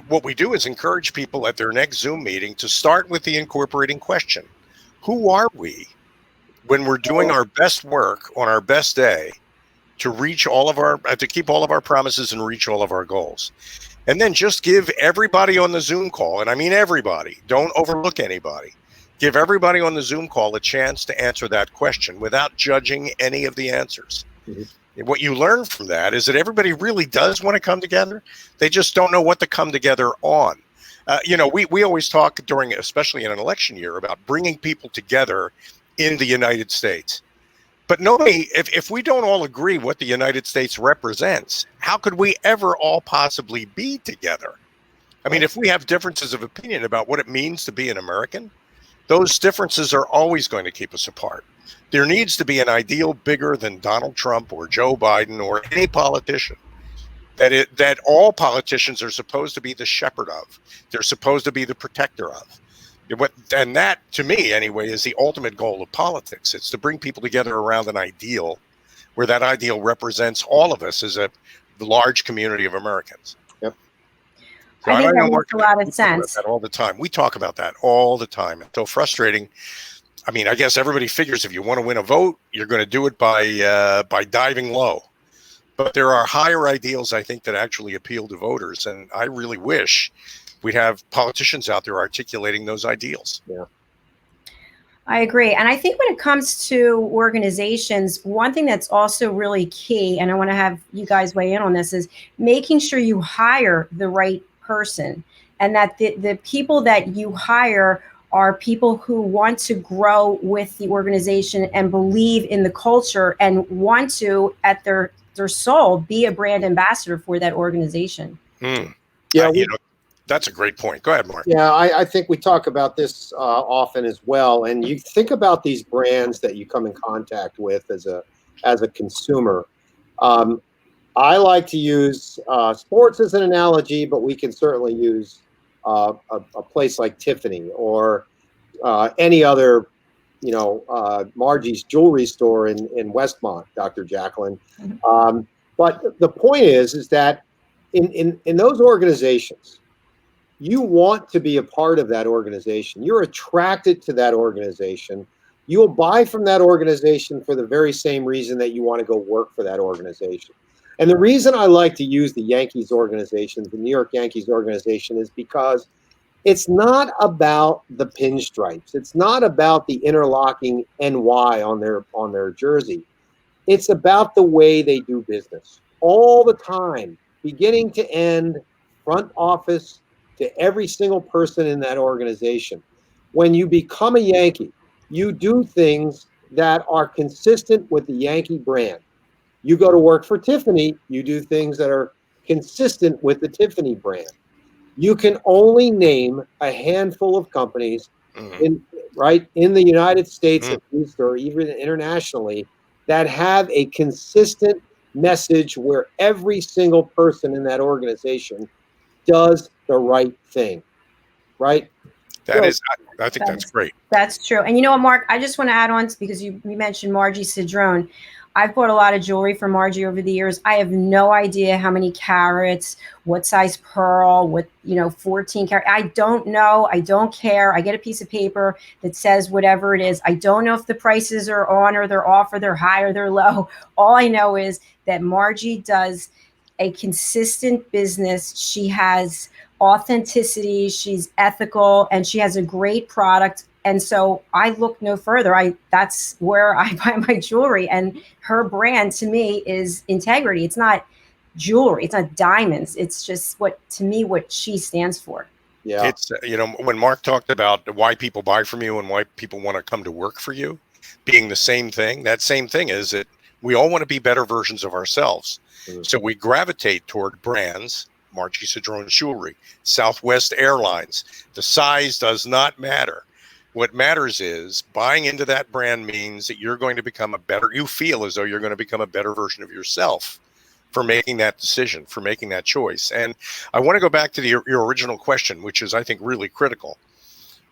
what we do is encourage people at their next Zoom meeting to start with the incorporating question. Who are we when we're doing our best work on our best day to reach to keep all of our promises and reach all of our goals? And then just give everybody on the Zoom call, and I mean everybody, don't overlook anybody. Give everybody on the Zoom call a chance to answer that question without judging any of the answers. What you learn from that is that everybody really does want to come together. They just don't know what to come together on. We always talk especially in an election year, about bringing people together in the United States. But nobody, if we don't all agree what the United States represents, how could we ever all possibly be together? I mean, if we have differences of opinion about what it means to be an American, those differences are always going to keep us apart. There needs to be an ideal bigger than Donald Trump or Joe Biden or any politician that all politicians are supposed to be the shepherd of. They're supposed to be the protector of. And that, to me anyway, is the ultimate goal of politics. It's to bring people together around an ideal where that ideal represents all of us as a large community of Americans. Yep. So I think that makes a lot of sense. All the time. We talk about that all the time. It's so frustrating. I mean, I guess everybody figures if you want to win a vote, you're going to do it by diving low. But there are higher ideals, I think, that actually appeal to voters. And I really wish we'd have politicians out there articulating those ideals. Yeah. I agree. And I think when it comes to organizations, one thing that's also really key, and I want to have you guys weigh in on this, is making sure you hire the right person, and that the people that you hire are people who want to grow with the organization and believe in the culture and want to, at their soul, be a brand ambassador for that organization. Yeah, that's a great point. Go ahead, Mark. Yeah, I think we talk about this often as well. And you think about these brands that you come in contact with as a consumer. I like to use sports as an analogy, but we can certainly use a place like Tiffany or any other, Margie's jewelry store in Westmont, Dr. Jacalyn. But the point is that in those organizations, you want to be a part of that organization. You're attracted to that organization. You will buy from that organization for the very same reason that you want to go work for that organization. And the reason I like to use the Yankees organization, the New York Yankees organization, is because it's not about the pinstripes. It's not about the interlocking NY on their jersey. It's about the way they do business all the time, beginning to end, front office to every single person in that organization. When you become a Yankee, you do things that are consistent with the Yankee brand. You go to work for Tiffany, you do things that are consistent with the Tiffany brand. You can only name a handful of companies in the United States at least, or even internationally, that have a consistent message where every single person in that organization does the right thing, right? I think that's great. That's true. And you know what, Mark, I just want to add on, because you mentioned Margie Cedrone. I've bought a lot of jewelry from Margie over the years. I have no idea how many carats, what size pearl, 14 carat. I don't know. I don't care. I get a piece of paper that says whatever it is. I don't know if the prices are on or they're off or they're high or they're low. All I know is that Margie does a consistent business. She has authenticity. She's ethical, and she has a great product. And so I look no further. That's where I buy my jewelry. And her brand to me is integrity. It's not jewelry. It's not diamonds. It's just what she stands for. Yeah. It's, when Mark talked about why people buy from you and why people want to come to work for you, being the same thing. That same thing is that we all want to be better versions of ourselves. So we gravitate toward brands, Margie Cedrone Jewelry, Southwest Airlines. The size does not matter. What matters is buying into that brand means that you're going to become you feel as though you're going to become a better version of yourself for making that decision, for making that choice. And I want to go back to your original question, which is, I think, really critical.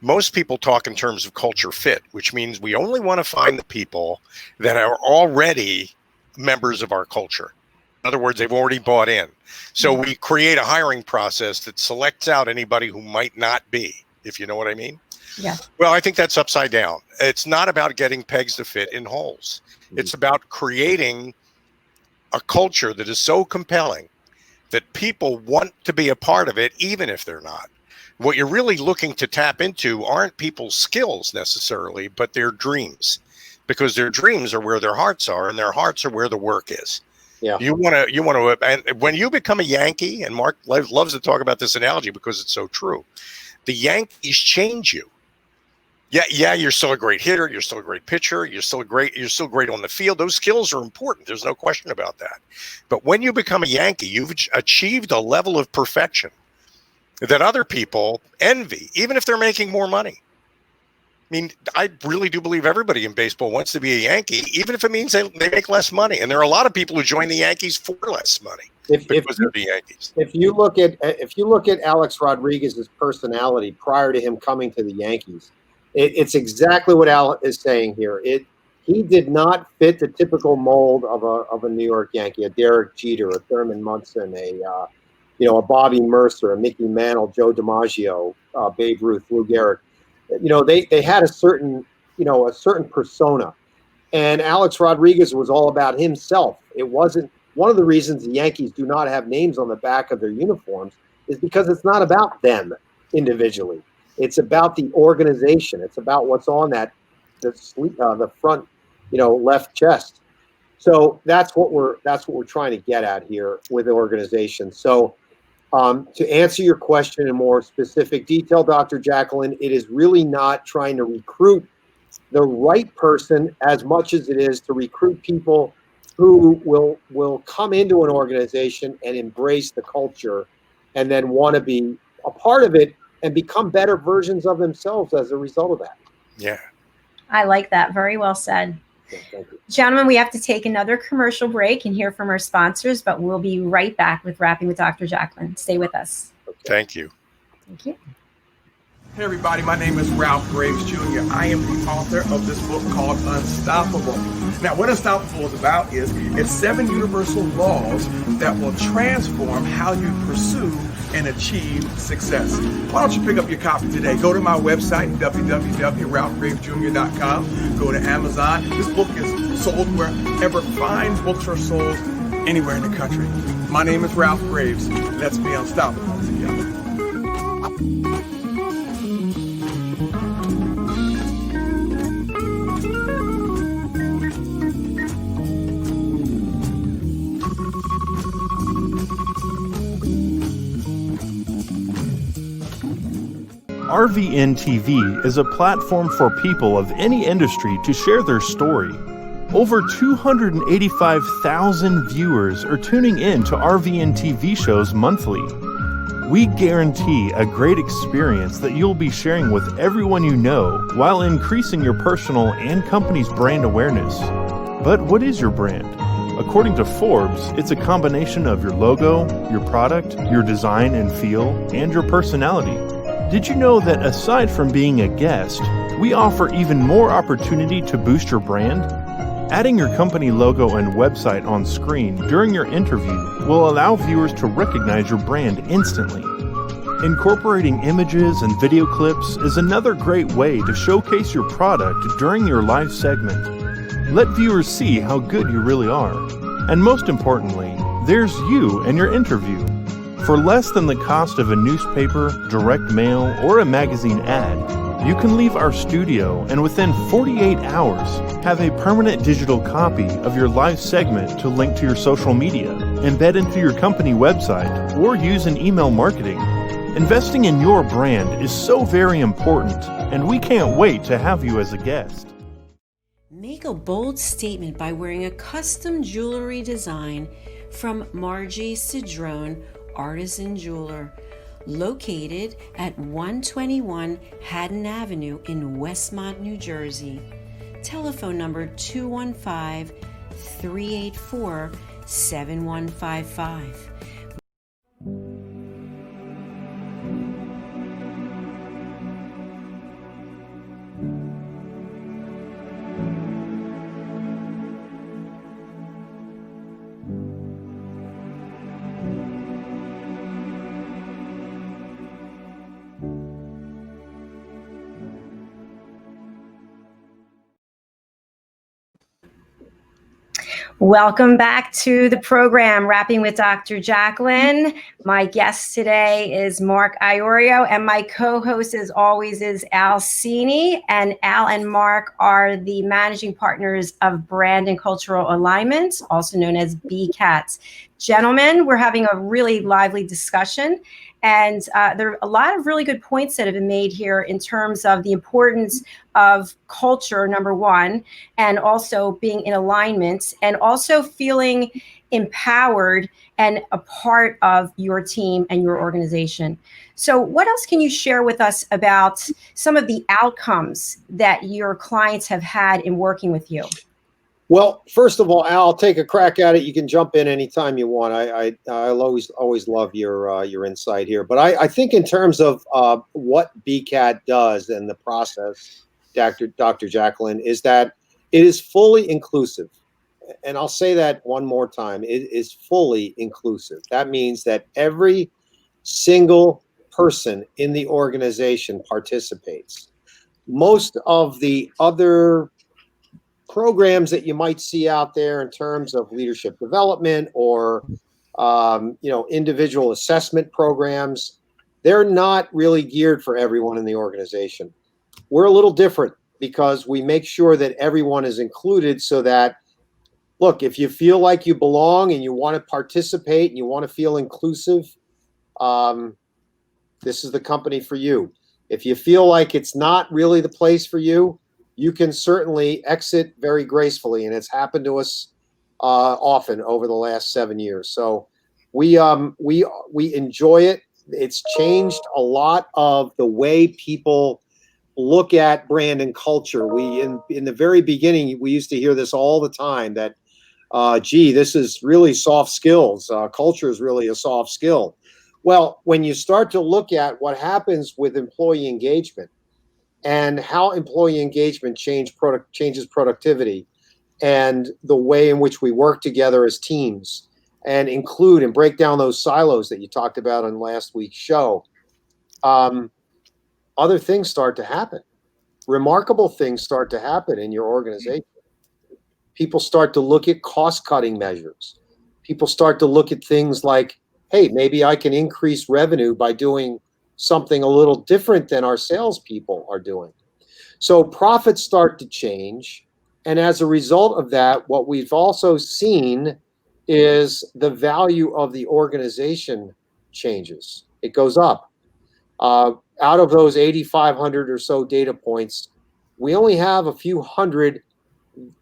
Most people talk in terms of culture fit, which means we only want to find the people that are already members of our culture. In other words, they've already bought in. So we create a hiring process that selects out anybody who might not be, if you know what I mean. Yeah. Well, I think that's upside down. It's not about getting pegs to fit in holes. It's about creating a culture that is so compelling that people want to be a part of it, even if they're not. What you're really looking to tap into aren't people's skills necessarily, but their dreams, because their dreams are where their hearts are, and their hearts are where the work is. Yeah. You want to, and when you become a Yankee, and Mark loves to talk about this analogy because it's so true, the Yankees change you. Yeah, you're still a great hitter. You're still a great pitcher. You're still great on the field. Those skills are important. There's no question about that. But when you become a Yankee, you've achieved a level of perfection that other people envy, even if they're making more money. I mean, I really do believe everybody in baseball wants to be a Yankee, even if it means they make less money. And there are a lot of people who join the Yankees for less money because they're the Yankees. If you look at Alex Rodriguez's personality prior to him coming to the Yankees, it's exactly what Al is saying here. He did not fit the typical mold of a New York Yankee, a Derek Jeter, a Thurman Munson, a Bobby Mercer, a Mickey Mantle, Joe DiMaggio, Babe Ruth, Lou Gehrig. They had a certain persona, and Alex Rodriguez was all about himself. It wasn't one of the reasons the Yankees do not have names on the back of their uniforms is because it's not about them individually. It's about the organization. It's about what's on the front, left chest. So that's what we're trying to get at here with the organization. So to answer your question in more specific detail, Dr. Jacalyn, it is really not trying to recruit the right person as much as it is to recruit people who will come into an organization and embrace the culture and then want to be a part of it and become better versions of themselves as a result of that. Yeah. I like that. Very well said. Thank you. Gentlemen, we have to take another commercial break and hear from our sponsors, but we'll be right back with Rapping with Dr. Jacalyn. Stay with us. Thank you. Thank you. Hey everybody, my name is Ralph Graves Jr. I am the author of this book called Unstoppable. Now, what Unstoppable is about is it's 7 universal laws that will transform how you pursue and achieve success. Why don't you pick up your copy today? Go to my website, www.ralphgravesjr.com. Go to Amazon. This book is sold wherever fine books are sold, anywhere in the country. My name is Ralph Graves. Let's be unstoppable together. RVN TV is a platform for people of any industry to share their story. Over 285,000 viewers are tuning in to RVN TV shows monthly. We guarantee a great experience that you'll be sharing with everyone you know while increasing your personal and company's brand awareness. But what is your brand? According to Forbes, it's a combination of your logo, your product, your design and feel, and your personality. Did you know that aside from being a guest, we offer even more opportunity to boost your brand? Adding your company logo and website on screen during your interview will allow viewers to recognize your brand instantly. Incorporating images and video clips is another great way to showcase your product during your live segment. Let viewers see how good you really are. And most importantly, there's you and your interview. For less than the cost of a newspaper, direct mail, or a magazine ad, you can leave our studio and within 48 hours have a permanent digital copy of your live segment to link to your social media, embed into your company website, or use in email marketing. Investing in your brand is so very important, and we can't wait to have you as a guest. Make a bold statement by wearing a custom jewelry design from Margie Cedrone, Artisan Jeweler, located at 121 Haddon Avenue in Westmont, New Jersey. Telephone number 215-384-7155. Welcome back to the program, Wrapping with Dr. Jacalyn. My guest today is Mark Iorio, and my co-host, as always, is Al Cini. And Al and Mark are the managing partners of Brand and Cultural Alignment, also known as BCAT. Gentlemen, we're having a really lively discussion, and there are a lot of really good points that have been made here in terms of the importance of culture, number one, and also being in alignment, and also feeling empowered and a part of your team and your organization. So what else can you share with us about some of the outcomes that your clients have had in working with you? Well, first of all, Al, I'll take a crack at it. You can jump in anytime you want. I'll always love your insight here. But I think in terms of what BCAT does and the process, Dr. Jacalyn, is that it is fully inclusive. And I'll say that one more time. It is fully inclusive. That means that every single person in the organization participates. Most of the other programs that you might see out there in terms of leadership development or individual assessment programs, they're not really geared for everyone in the organization. We're a little different because we make sure that everyone is included so that, look, if you feel like you belong and you want to participate and you want to feel inclusive, this is the company for you. If you feel like it's not really the place for you, you can certainly exit very gracefully, and it's happened to us often over the last 7 years. So we enjoy it. It's changed a lot of the way people look at brand and culture. In the very beginning, we used to hear this all the time that, this is really soft skills. Culture is really a soft skill. Well, when you start to look at what happens with employee engagement, and how employee engagement changes productivity and the way in which we work together as teams and include and break down those silos that you talked about on last week's show, other things start to happen. Remarkable things start to happen in your organization. People start to look at cost-cutting measures. People start to look at things like, hey, maybe I can increase revenue by doing something a little different than our salespeople are doing. So profits start to change. And as a result of that, what we've also seen is the value of the organization changes. It goes up. Out of those 8,500 or so data points, we only have a few hundred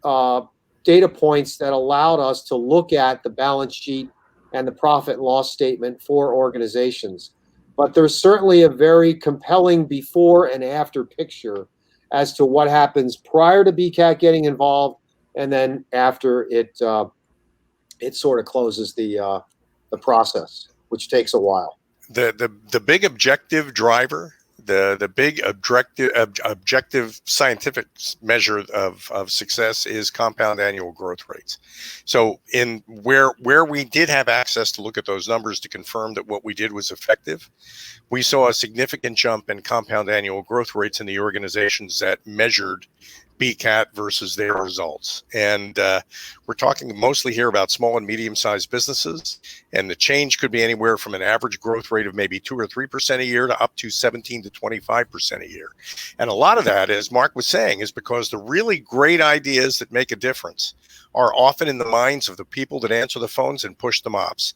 data points that allowed us to look at the balance sheet and the profit and loss statement for organizations. But there's certainly a very compelling before and after picture as to what happens prior to BCAT getting involved, and then after it sort of closes the process, which takes a while. The big objective driver, the big objective scientific measure of success is compound annual growth rates. So in where we did have access to look at those numbers to confirm that what we did was effective, we saw a significant jump in compound annual growth rates in the organizations that measured BCAT versus their results. And we're talking mostly here about small and medium-sized businesses, and the change could be anywhere from an average growth rate of maybe 2 or 3% a year to up to 17 to 25% a year. And a lot of that, as Mark was saying, is because the really great ideas that make a difference are often in the minds of the people that answer the phones and push the mobs.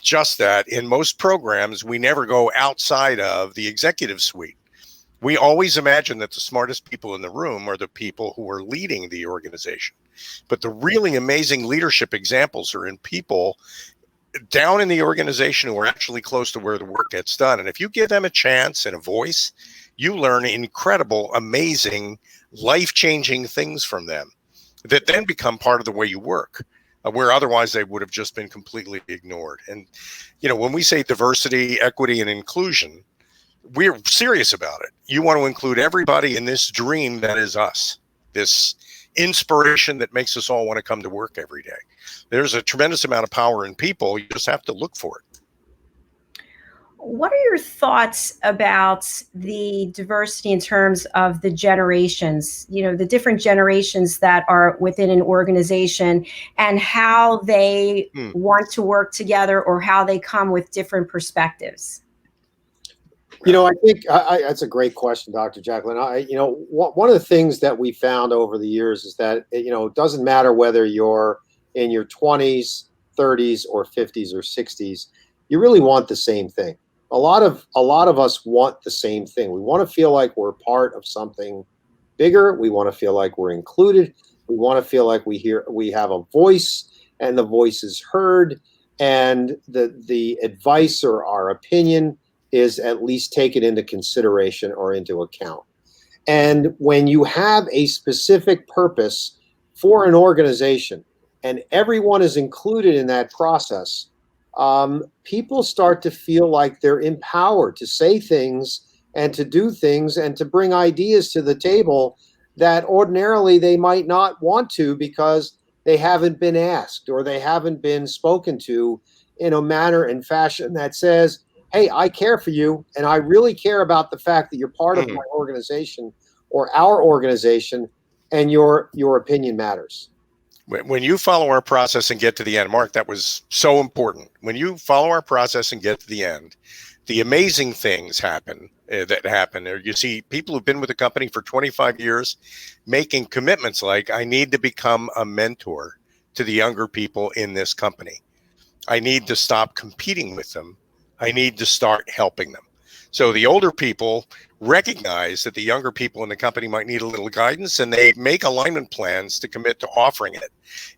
Just that in most programs, we never go outside of the executive suite. We always imagine that the smartest people in the room are the people who are leading the organization. But the really amazing leadership examples are in people down in the organization who are actually close to where the work gets done. And if you give them a chance and a voice, you learn incredible, amazing, life-changing things from them that then become part of the way you work, where otherwise they would have just been completely ignored. And, when we say diversity, equity, and inclusion, we're serious about it. You want to include everybody in this dream that is us, this inspiration that makes us all want to come to work every day. There's a tremendous amount of power in people. You just have to look for it. What are your thoughts about the diversity in terms of the generations, the different generations that are within an organization and how they want to work together or how they come with different perspectives? I think that's a great question, Dr. Jacalyn. One of the things that we found over the years is that, it doesn't matter whether you're in your 20s, 30s, or 50s or 60s, you really want the same thing. A lot of us want the same thing. We want to feel like we're part of something bigger. We want to feel like we're included. We want to feel like we have a voice and the voice is heard, and the advice or our opinion is at least taken into consideration or into account. And when you have a specific purpose for an organization and everyone is included in that process, people start to feel like they're empowered to say things and to do things and to bring ideas to the table that ordinarily they might not want to because they haven't been asked or they haven't been spoken to in a manner and fashion that says, hey, I care for you, and I really care about the fact that you're part of my organization or our organization, and your opinion matters. When you follow our process and get to the end, Mark, that was so important. When you follow our process and get to the end, the amazing things happen. You see people who've been with the company for 25 years making commitments like, I need to become a mentor to the younger people in this company. I need to stop competing with them. I need to start helping them. So the older people recognize that the younger people in the company might need a little guidance, and they make alignment plans to commit to offering it.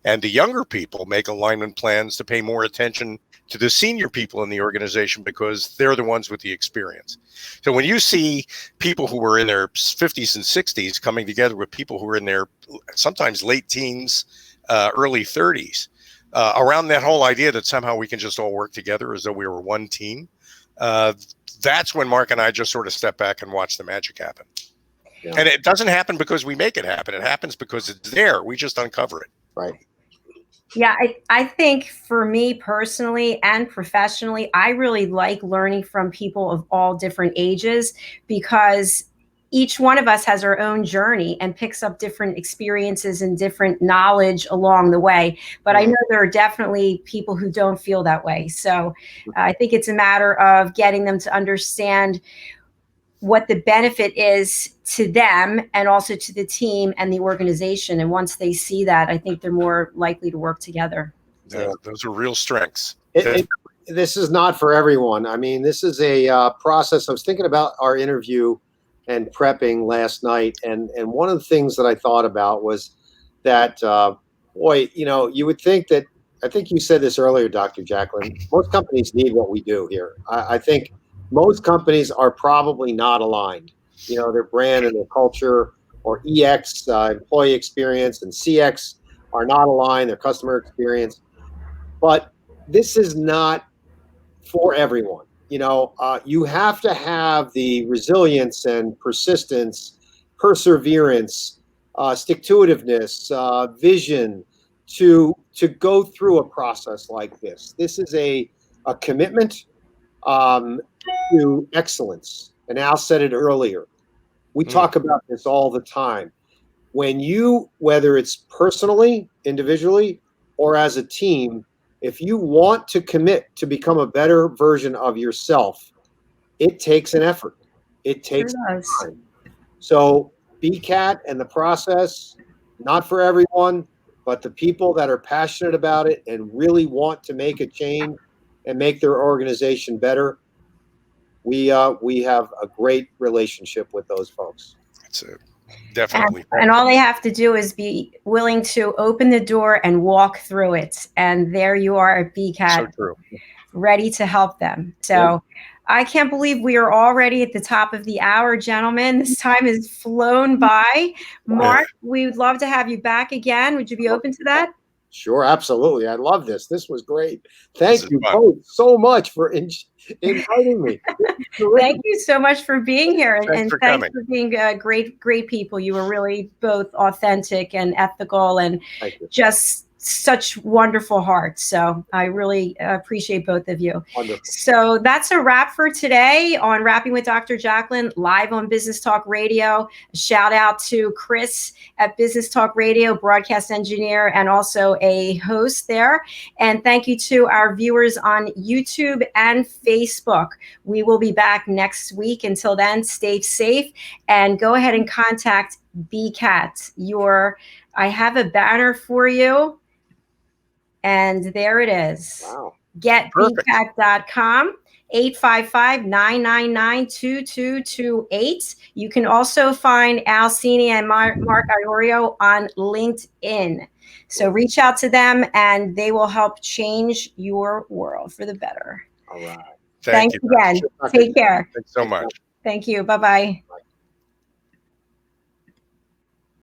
And the younger people make alignment plans to pay more attention to the senior people in the organization because they're the ones with the experience. So when you see people who were in their 50s and 60s coming together with people who are in their sometimes late teens, early 30s, around that whole idea that somehow we can just all work together as though we were one team, that's when Mark and I just sort of step back and watch the magic happen. Yeah. And it doesn't happen because we make it happen. It happens because it's there. We just uncover it. Right. Yeah, I think for me personally and professionally, I really like learning from people of all different ages because each one of us has our own journey and picks up different experiences and different knowledge along the way. But I know there are definitely people who don't feel that way. So I think it's a matter of getting them to understand what the benefit is to them and also to the team and the organization. And once they see that, I think they're more likely to work together. Those are real strengths. This is not for everyone. I mean, this is a process. I was thinking about our interview and prepping last night. And one of the things that I thought about was that, you would think that, I think you said this earlier, Dr. Jacalyn, most companies need what we do here. I think most companies are probably not aligned. Their brand and their culture or EX, employee experience, and CX are not aligned, their customer experience. But this is not for everyone. You have to have the resilience and persistence, perseverance, stick-to-itiveness, vision to go through a process like this. This is a commitment to excellence. And Al said it earlier. We talk about this all the time. When whether it's personally, individually, or as a team, if you want to commit to become a better version of yourself, it takes an effort. It takes time. So BCAT and the process, not for everyone, but the people that are passionate about it and really want to make a change and make their organization better, we have a great relationship with those folks. It's definitely. And all they have to do is be willing to open the door and walk through it. And there you are at BCAT, So true. ready to help them. So I can't believe we are already at the top of the hour, gentlemen. This time has flown by. Mark, we would love to have you back again. Would you be open to that? Sure, absolutely. I love this. This was great. Thank you both so much for inviting me. Thank you so much for being here. Thanks for thanks coming. for being great people. You were really both authentic and ethical and just such wonderful hearts. So I really appreciate both of you. Wonderful. So that's a wrap for today on Rapping with Dr. Jacalyn, live on Business Talk Radio. A shout out to Chris at Business Talk Radio, broadcast engineer, and also a host there. And thank you to our viewers on YouTube and Facebook. We will be back next week. Until then, stay safe and go ahead and contact BCAT. I have a banner for you. And there it is. Wow. GetBCAT.com, 855-999-2228. You can also find Al Cini and Mark Iorio on LinkedIn. So reach out to them and they will help change your world for the better. All right. Thanks again. Take care. Thanks so much. Thank you. Bye-bye.